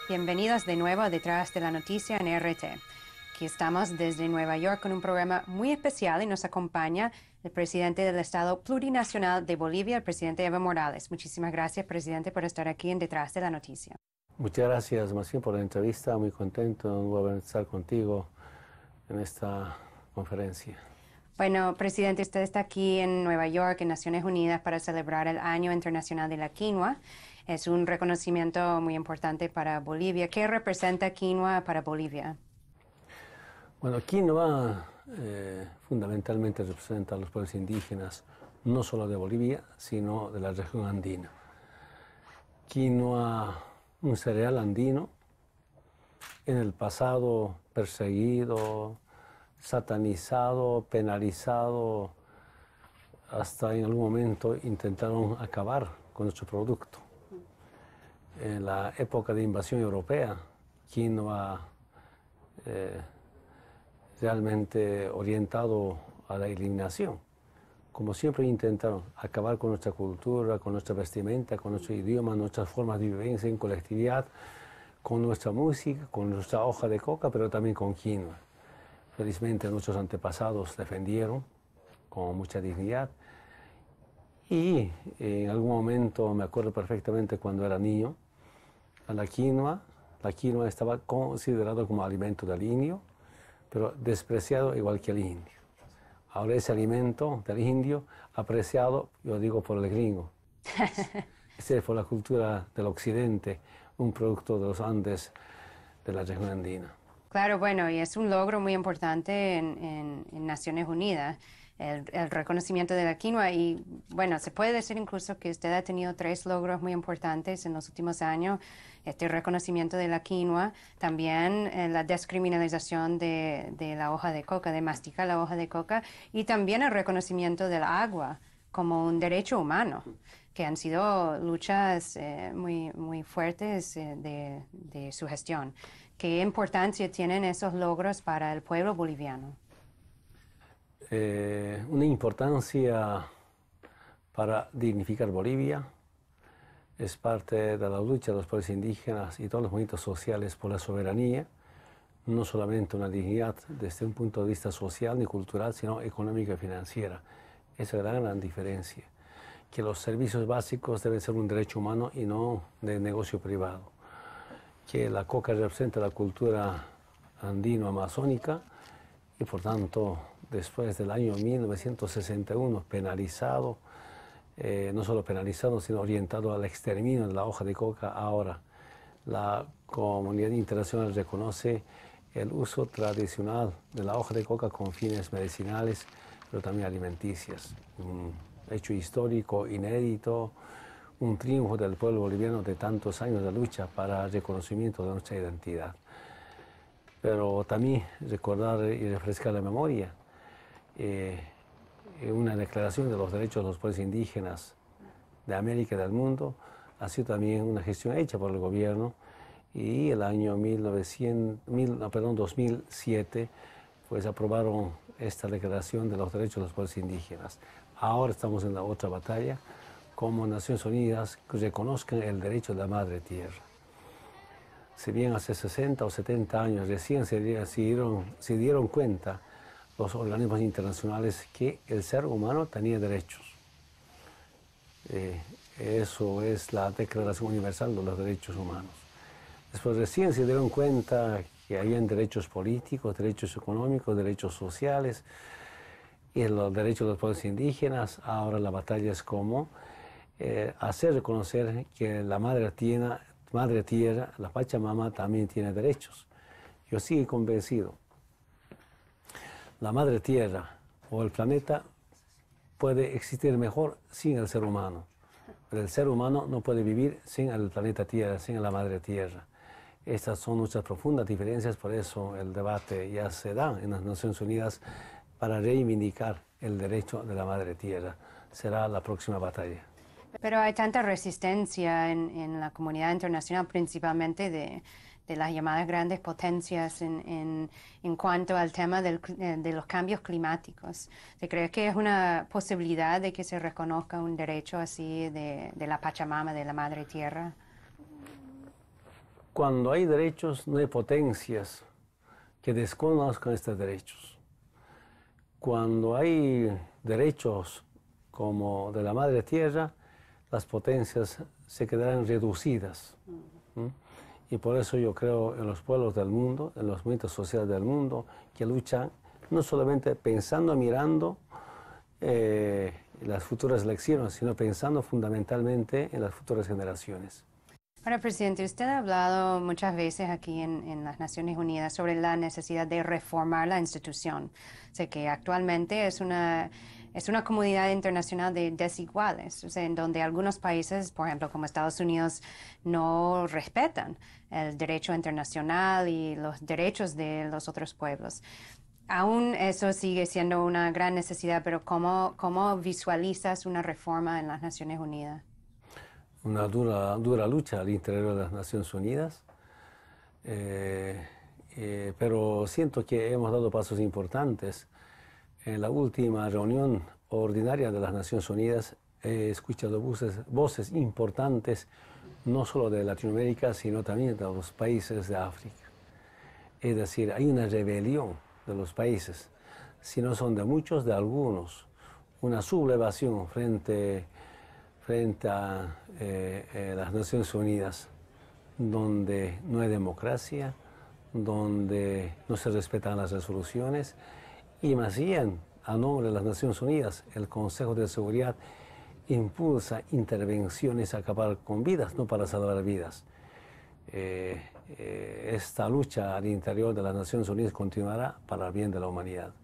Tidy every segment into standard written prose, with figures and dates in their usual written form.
Bienvenidos de nuevo a Detrás de la Noticia en RT. Aquí estamos desde Nueva York con un programa muy especial y nos acompaña el presidente del Estado Plurinacional de Bolivia, el presidente Evo Morales. Muchísimas gracias, presidente, por estar aquí en Detrás de la Noticia. Muchas gracias, Marcín, por la entrevista. Muy contento de volver a estar contigo en esta conferencia. Bueno, presidente, usted está aquí en Nueva York, en Naciones Unidas, para celebrar el Año Internacional de la Quinoa. Es un reconocimiento muy importante para Bolivia. ¿Qué representa quinoa para Bolivia? Bueno, quinoa fundamentalmente representa a los pueblos indígenas, no solo de Bolivia, sino de la región andina. Quinoa, un cereal andino, en el pasado perseguido, satanizado, penalizado, hasta en algún momento intentaron acabar con nuestro producto. En la época de invasión europea, quinoa realmente orientado a la eliminación. Como siempre intentaron acabar con nuestra cultura, con nuestra vestimenta, con nuestro idioma, nuestras formas de vivencia en colectividad, con nuestra música, con nuestra hoja de coca, pero también con quinoa. Felizmente nuestros antepasados defendieron con mucha dignidad y en algún momento, me acuerdo perfectamente cuando era niño, la quinoa estaba considerada como alimento del indio, pero despreciado igual que el indio. Ahora ese alimento del indio apreciado, yo digo, por el gringo. Esa fue la cultura del occidente, un producto de los Andes de la región andina. Claro, bueno, y es un logro muy importante en Naciones Unidas, el reconocimiento de la quinoa. Y bueno, se puede decir incluso que usted ha tenido 3 logros muy importantes en los últimos años. Este reconocimiento de la quinoa, también la descriminalización de la hoja de coca, de masticar la hoja de coca, y también el reconocimiento del agua como un derecho humano, que han sido luchas muy fuertes de su gestión. ¿Qué importancia tienen esos logros para el pueblo boliviano? Una importancia para dignificar Bolivia, es parte de la lucha de los pueblos indígenas y todos los movimientos sociales por la soberanía, no solamente una dignidad desde un punto de vista social ni cultural, sino económica y financiera. Esa es la gran diferencia, que los servicios básicos deben ser un derecho humano y no de negocio privado, que la coca representa la cultura andino-amazónica y por tanto después del año 1961 penalizado, no solo penalizado, sino orientado al exterminio de la hoja de coca. Ahora la comunidad internacional reconoce el uso tradicional de la hoja de coca con fines medicinales, pero también alimenticias. Un hecho histórico, inédito, un triunfo del pueblo boliviano de tantos años de lucha para el reconocimiento de nuestra identidad. Pero también recordar y refrescar la memoria. Una declaración de los derechos de los pueblos indígenas de América y del mundo ha sido también una gestión hecha por el gobierno, y el año 2007 pues aprobaron esta declaración de los derechos de los pueblos indígenas. Ahora estamos en la otra batalla, como Naciones Unidas, que reconozcan el derecho de la madre tierra. Si bien hace 60 o 70 años recién se dieron cuenta los organismos internacionales que el ser humano tenía derechos. Eso es la Declaración Universal de los Derechos Humanos. Después recién se dieron cuenta que habían derechos políticos, derechos económicos, derechos sociales y los derechos de los pueblos indígenas. Ahora la batalla es cómo hacer reconocer que la madre tierra, la Pachamama, también tiene derechos. Yo sigo convencido. La madre tierra o el planeta puede existir mejor sin el ser humano, pero el ser humano no puede vivir sin el planeta tierra, sin la madre tierra. Estas son nuestras profundas diferencias, por eso el debate ya se da en las Naciones Unidas para reivindicar el derecho de la madre tierra. Será la próxima batalla. Pero hay tanta resistencia en la comunidad internacional, principalmente de las llamadas grandes potencias en cuanto al tema de los cambios climáticos. ¿Te crees que es una posibilidad de que se reconozca un derecho así de la Pachamama, de la Madre Tierra? Cuando hay derechos, no hay potencias que desconozcan estos derechos. Cuando hay derechos como de la madre tierra, las potencias se quedarán reducidas. Y por eso yo creo en los pueblos del mundo, en los movimientos sociales del mundo, que luchan no solamente pensando, mirando las futuras elecciones, sino pensando fundamentalmente en las futuras generaciones. Ahora, presidente, usted ha hablado muchas veces aquí en las Naciones Unidas sobre la necesidad de reformar la institución. Sé que actualmente es una comunidad internacional de desiguales, o sea, en donde algunos países, por ejemplo, como Estados Unidos, no respetan el derecho internacional y los derechos de los otros pueblos. Aún eso sigue siendo una gran necesidad, pero ¿cómo visualizas una reforma en las Naciones Unidas? Una dura lucha al interior de las Naciones Unidas, pero siento que hemos dado pasos importantes. En la última reunión ordinaria de las Naciones Unidas he escuchado voces importantes, no solo de Latinoamérica, sino también de los países de África. Es decir, hay una rebelión de los países, si no son de muchos, de algunos, una sublevación frente a las Naciones Unidas, donde no hay democracia, donde no se respetan las resoluciones, y más bien, a nombre de las Naciones Unidas, el Consejo de Seguridad impulsa intervenciones a acabar con vidas, no para salvar vidas. Esta lucha al interior de las Naciones Unidas continuará para el bien de la humanidad.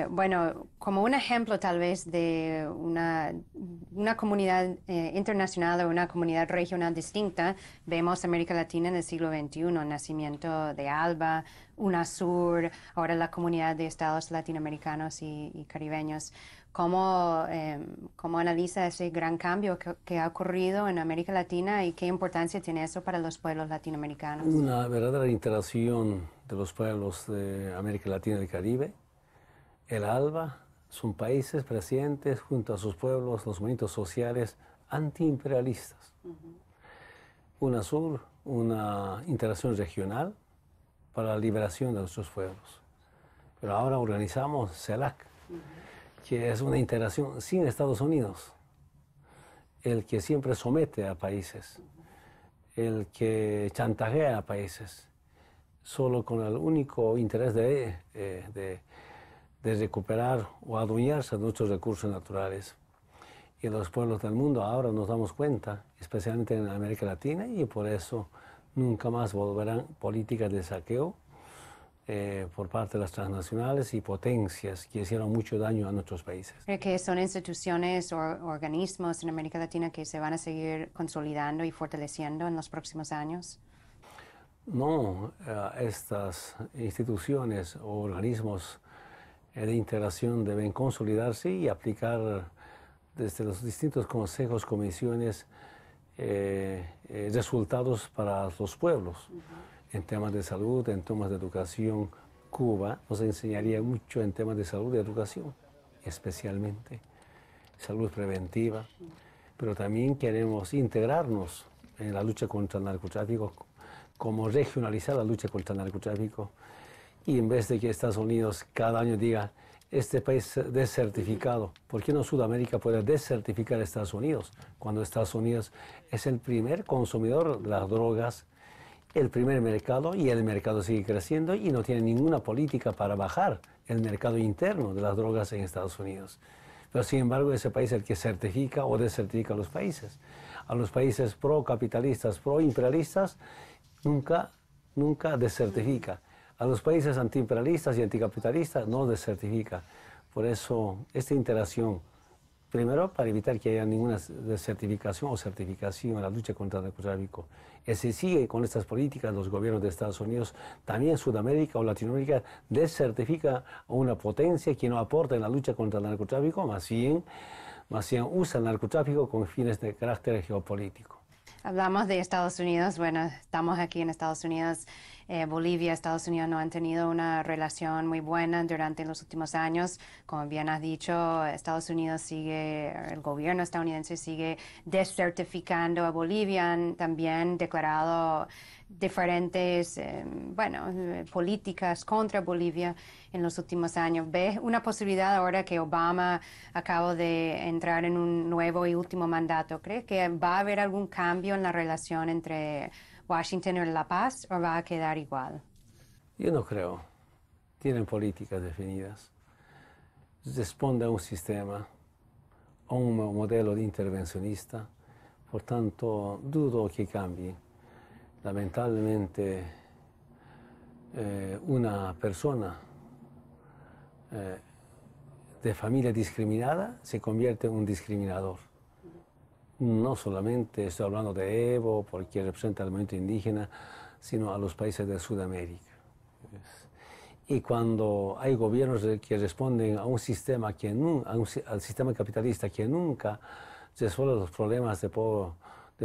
Bueno, como un ejemplo tal vez de una comunidad internacional o una comunidad regional distinta, vemos América Latina en el siglo XXI, el nacimiento de ALBA, UNASUR, ahora la comunidad de estados latinoamericanos y caribeños. ¿Cómo analiza ese gran cambio que ha ocurrido en América Latina y qué importancia tiene eso para los pueblos latinoamericanos? Una verdadera interacción de los pueblos de América Latina y el Caribe. El ALBA son países presentes junto a sus pueblos, los movimientos sociales antiimperialistas. UNASUR, una interacción regional para la liberación de nuestros pueblos. Pero ahora organizamos CELAC, que es una interacción sin Estados Unidos, el que siempre somete a países, el que chantajea a países, solo con el único interés de recuperar o adueñarse de nuestros recursos naturales. Y los pueblos del mundo ahora nos damos cuenta, especialmente en América Latina, y por eso nunca más volverán políticas de saqueo por parte de las transnacionales y potencias que hicieron mucho daño a nuestros países. ¿Cree que son instituciones o organismos en América Latina que se van a seguir consolidando y fortaleciendo en los próximos años? No, estas instituciones o organismos de integración deben consolidarse y aplicar desde los distintos consejos, comisiones, resultados para los pueblos. En temas de salud, en temas de educación, Cuba nos enseñaría mucho en temas de salud y educación, especialmente salud preventiva, pero también queremos integrarnos en la lucha contra el narcotráfico, como regionalizar la lucha contra el narcotráfico. Y en vez de que Estados Unidos cada año diga, este país desertificado, ¿por qué no Sudamérica puede desertificar a Estados Unidos? Cuando Estados Unidos es el primer consumidor de las drogas, el primer mercado, y el mercado sigue creciendo y no tiene ninguna política para bajar el mercado interno de las drogas en Estados Unidos. Pero sin embargo, ese país es el que certifica o desertifica a los países. A los países pro-capitalistas, pro-imperialistas, nunca desertifica. A los países antiimperialistas y anticapitalistas no desertifica. Por eso, esta interacción, primero, para evitar que haya ninguna desertificación o certificación en la lucha contra el narcotráfico. Si sigue con estas políticas, los gobiernos de Estados Unidos, también Sudamérica o Latinoamérica, desertifica a una potencia que no aporta en la lucha contra el narcotráfico, más bien usa el narcotráfico con fines de carácter geopolítico. Hablamos de Estados Unidos, bueno, estamos aquí en Estados Unidos. Bolivia y Estados Unidos no han tenido una relación muy buena durante los últimos años. Como bien has dicho, el gobierno estadounidense sigue desertificando a Bolivia. Han también declarado diferentes, políticas contra Bolivia en los últimos años. ¿Ves una posibilidad ahora que Obama acaba de entrar en un nuevo y último mandato? ¿Crees que va a haber algún cambio en la relación entre Washington y La Paz o va a quedar igual? Yo no creo. Tienen políticas definidas. Responde a un sistema, a un modelo de intervencionista. Por tanto, dudo que cambie. Lamentablemente, una persona de familia discriminada se convierte en un discriminador. No solamente estoy hablando de Evo, porque representa al movimiento indígena, sino a los países de Sudamérica. Y cuando hay gobiernos que responden a un sistema al sistema capitalista que nunca resuelve los problemas de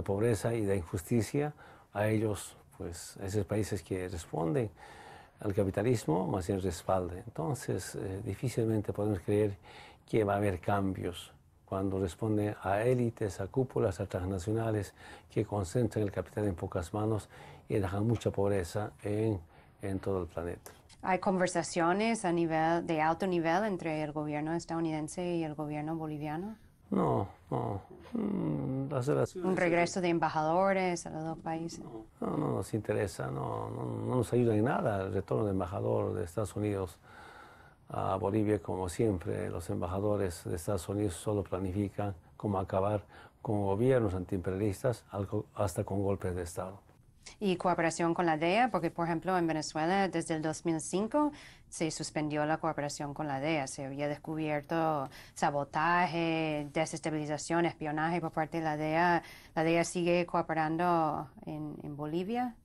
pobreza y de injusticia, a ellos, pues, a esos países que responden al capitalismo, más bien respalden. Entonces, difícilmente podemos creer que va a haber cambios cuando responden a élites, a cúpulas, a transnacionales que concentran el capital en pocas manos y dejan mucha pobreza en todo el planeta. ¿Hay conversaciones de alto nivel entre el gobierno estadounidense y el gobierno boliviano? No. Las relaciones... ¿Un regreso de embajadores a los dos países? No nos interesa, no nos ayuda en nada el retorno de embajador de Estados Unidos a Bolivia. Como siempre, los embajadores de Estados Unidos solo planifican cómo acabar con gobiernos antiimperialistas, hasta con golpes de Estado. Y cooperación con la DEA, porque por ejemplo en Venezuela desde el 2005 se suspendió la cooperación con la DEA. Se había descubierto sabotaje, desestabilización, espionaje por parte de la DEA. ¿La DEA sigue cooperando en Bolivia?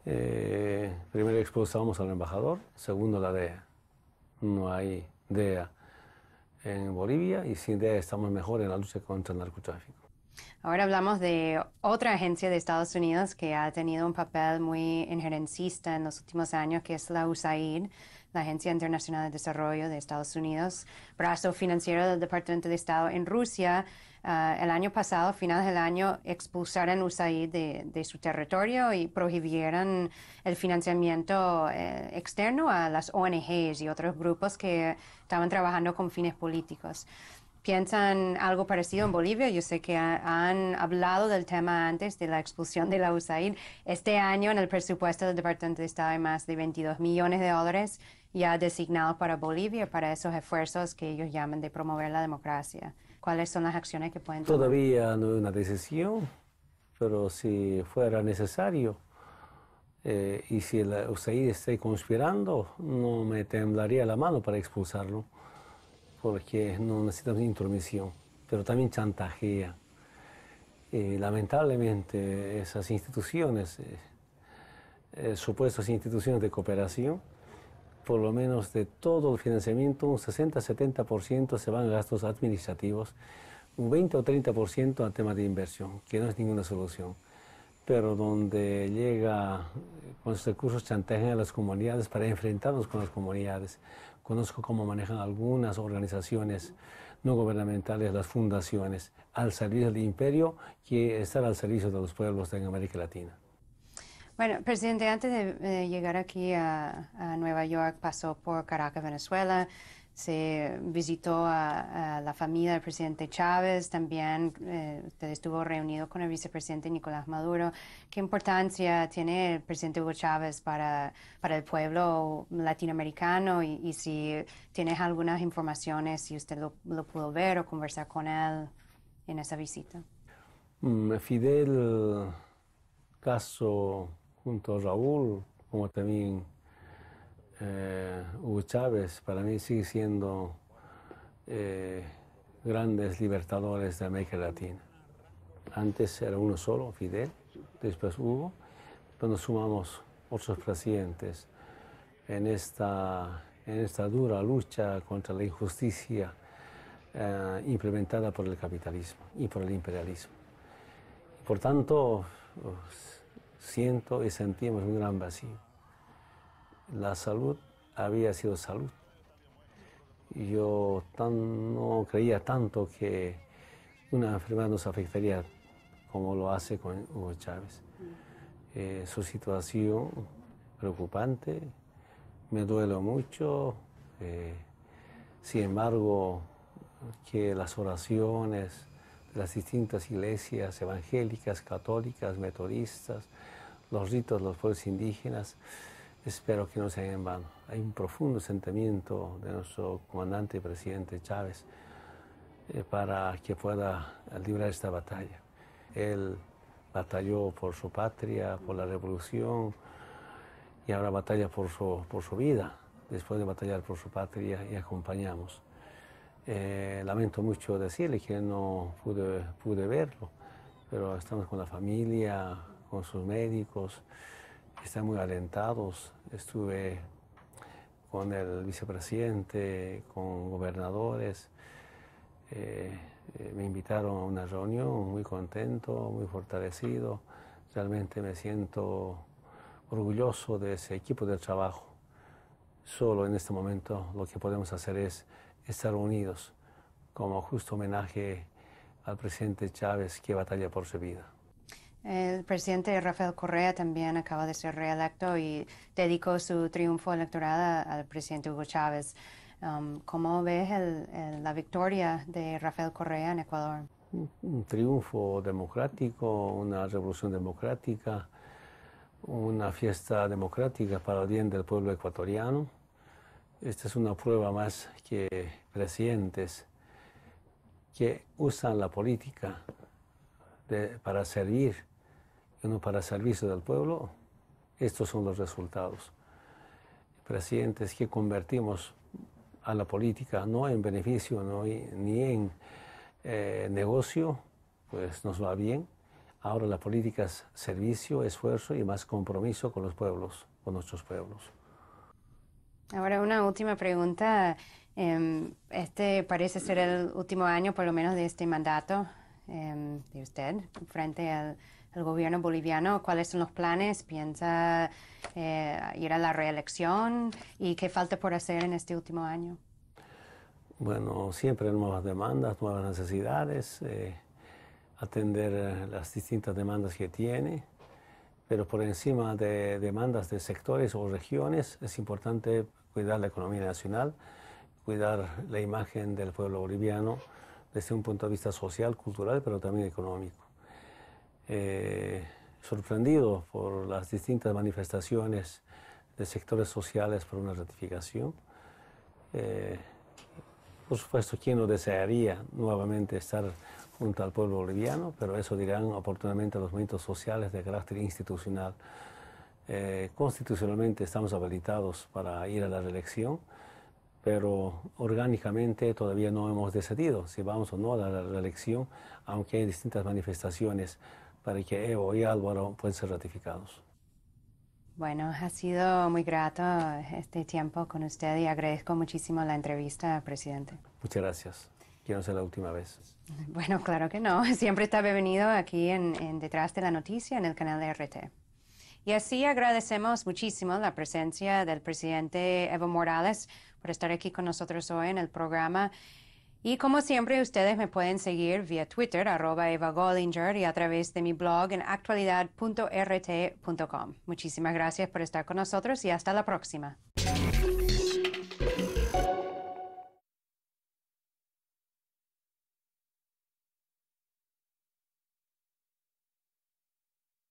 Primero expulsamos al embajador, segundo la DEA. No hay DEA en Bolivia y sin DEA estamos mejor en la lucha contra el narcotráfico. Ahora hablamos de otra agencia de Estados Unidos que ha tenido un papel muy injerencista en los últimos años, que es la USAID, la Agencia Internacional de Desarrollo de Estados Unidos, brazo financiero del Departamento de Estado en Rusia. El año pasado, a finales del año, expulsaron USAID de su territorio y prohibieron el financiamiento externo a las ONGs y otros grupos que estaban trabajando con fines políticos. ¿Piensan algo parecido en Bolivia? Yo sé que han hablado del tema antes de la expulsión de la USAID. Este año en el presupuesto del Departamento de Estado hay más de $22 millones ya designados para Bolivia, para esos esfuerzos que ellos llaman de promover la democracia. ¿Cuáles son las acciones que pueden tomar? Todavía no hay una decisión, pero si fuera necesario y si la USAID está conspirando, no me temblaría la mano para expulsarlo, porque no necesitamos intromisión, pero también chantajea. Lamentablemente esas instituciones, supuestas instituciones de cooperación, por lo menos de todo el financiamiento, un 60-70% se van a gastos administrativos, un 20 o 30% a temas de inversión, que no es ninguna solución. Pero donde llega con sus recursos chantajean a las comunidades para enfrentarnos con las comunidades. Conozco cómo manejan algunas organizaciones no gubernamentales, las fundaciones, al servicio del imperio, que están al servicio de los pueblos de América Latina. Bueno, presidente, antes de llegar aquí a Nueva York, pasó por Caracas, Venezuela, se visitó a la familia del presidente Chávez, también usted estuvo reunido con el vicepresidente Nicolás Maduro. ¿Qué importancia tiene el presidente Hugo Chávez para el pueblo latinoamericano? Y si tienes algunas informaciones, si usted lo pudo ver o conversar con él en esa visita. Fidel Castro junto a Raúl, como también Hugo Chávez, para mí sigue siendo grandes libertadores de América Latina. Antes era uno solo, Fidel, después Hugo, pero nos sumamos otros presidentes en esta dura lucha contra la injusticia implementada por el capitalismo y por el imperialismo. Por tanto, siento y sentimos un gran vacío. la salud había sido salud. Yo no creía tanto que una enfermedad nos afectaría como lo hace con Hugo Chávez. Su situación preocupante, me duele mucho, sin embargo, que las oraciones de las distintas iglesias evangélicas, católicas, metodistas, los ritos de los pueblos indígenas, espero que no sean en vano. Hay un profundo sentimiento de nuestro comandante y presidente Chávez para que pueda librar esta batalla. Él batalló por su patria, por la revolución, y ahora batalla por su vida. Después de batallar por su patria, y acompañamos. Lamento mucho decirle que no pude verlo, pero estamos con la familia, con sus médicos, están muy alentados. Estuve con el vicepresidente, con gobernadores, me invitaron a una reunión, muy contento, muy fortalecido. Realmente me siento orgulloso de ese equipo de trabajo. Solo en este momento lo que podemos hacer es estar unidos como justo homenaje al presidente Chávez que batalla por su vida. El presidente Rafael Correa también acaba de ser reelecto y dedicó su triunfo electoral al presidente Hugo Chávez. ¿Cómo ves la victoria de Rafael Correa en Ecuador? Un triunfo democrático, una revolución democrática, una fiesta democrática para el bien del pueblo ecuatoriano. Esta es una prueba más que presidentes que usan la política para servir y no para servicio del pueblo, estos son los resultados. Presidentes que convertimos a la política no en beneficio ni en negocio, pues nos va bien. Ahora la política es servicio, esfuerzo y más compromiso con los pueblos, con nuestros pueblos. Ahora una última pregunta. Este parece ser el último año, por lo menos, de este mandato de usted frente al gobierno boliviano. ¿Cuáles son los planes? ¿Piensa ir a la reelección? ¿Y qué falta por hacer en este último año? Bueno, siempre nuevas demandas, nuevas necesidades, atender las distintas demandas que tiene, pero por encima de demandas de sectores o regiones es importante cuidar la economía nacional, cuidar la imagen del pueblo boliviano desde un punto de vista social, cultural, pero también económico. Sorprendido por las distintas manifestaciones de sectores sociales por una ratificación. Por supuesto, ¿quién no desearía nuevamente estar junto al pueblo boliviano? Pero eso dirán oportunamente los movimientos sociales de carácter institucional. Constitucionalmente estamos habilitados para ir a la reelección, pero orgánicamente todavía no hemos decidido si vamos o no a la reelección, aunque hay distintas manifestaciones para que Evo y Álvaro puedan ser ratificados. Bueno, ha sido muy grato este tiempo con usted y agradezco muchísimo la entrevista, presidente. Muchas gracias. Que no sea la última vez. Bueno, claro que no. Siempre está bienvenido aquí en Detrás de la Noticia en el canal de RT. Y así agradecemos muchísimo la presencia del presidente Evo Morales por estar aquí con nosotros hoy en el programa. Y como siempre, ustedes me pueden seguir vía Twitter, @EvaGollinger, y a través de mi blog en actualidad.rt.com. Muchísimas gracias por estar con nosotros y hasta la próxima.